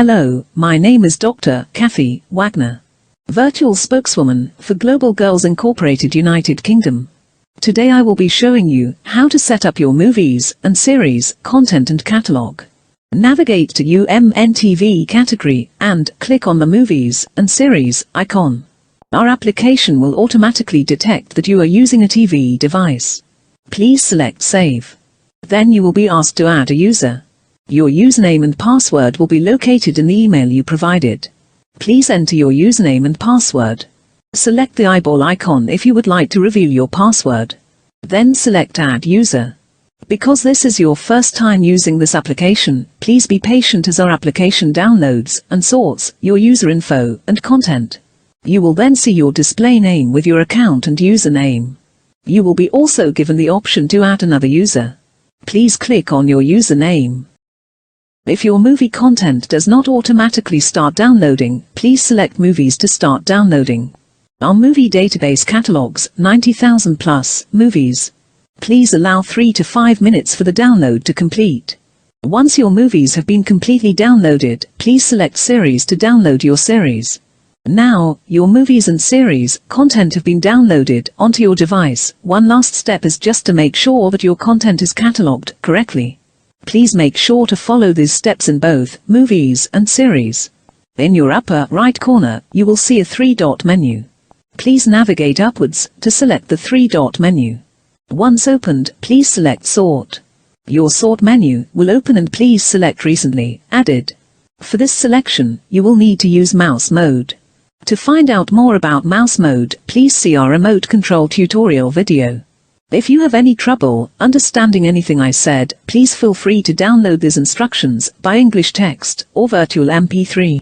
Hello, my name is Dr. Kathy Wagner, Virtual Spokeswoman for Global Girls Incorporated United Kingdom. Today I will be showing you how to set up your movies and series content and catalog. Navigate to UMN TV category and click on the movies and series icon. Our application will automatically detect that you are using a TV device. Please select Save. Then you will be asked to add a user. Your username and password will be located in the email you provided. Please enter your username and password. Select the eyeball icon if you would like to reveal your password. Then select Add User. Because this is your first time using this application, please be patient as our application downloads and sorts your user info and content. You will then see your display name with your account and username. You will be also given the option to add another user. Please click on your username. If your movie content does not automatically start downloading, please select Movies to start downloading. Our movie database catalogs 90,000 plus movies. Please allow 3 to 5 minutes for the download to complete. Once your movies have been completely downloaded, please select Series to download your series. Now, your movies and series content have been downloaded onto your device. One last step is just to make sure that your content is catalogued correctly. Please make sure to follow these steps in both movies and series. In your upper right corner, you will see a 3-dot menu. Please navigate upwards to select the 3-dot menu. Once opened, please select Sort. Your sort menu will open and please select Recently Added. For this selection, you will need to use mouse mode. To find out more about mouse mode, please see our remote control tutorial video. If you have any trouble understanding anything I said, please feel free to download these instructions by English text or virtual MP3.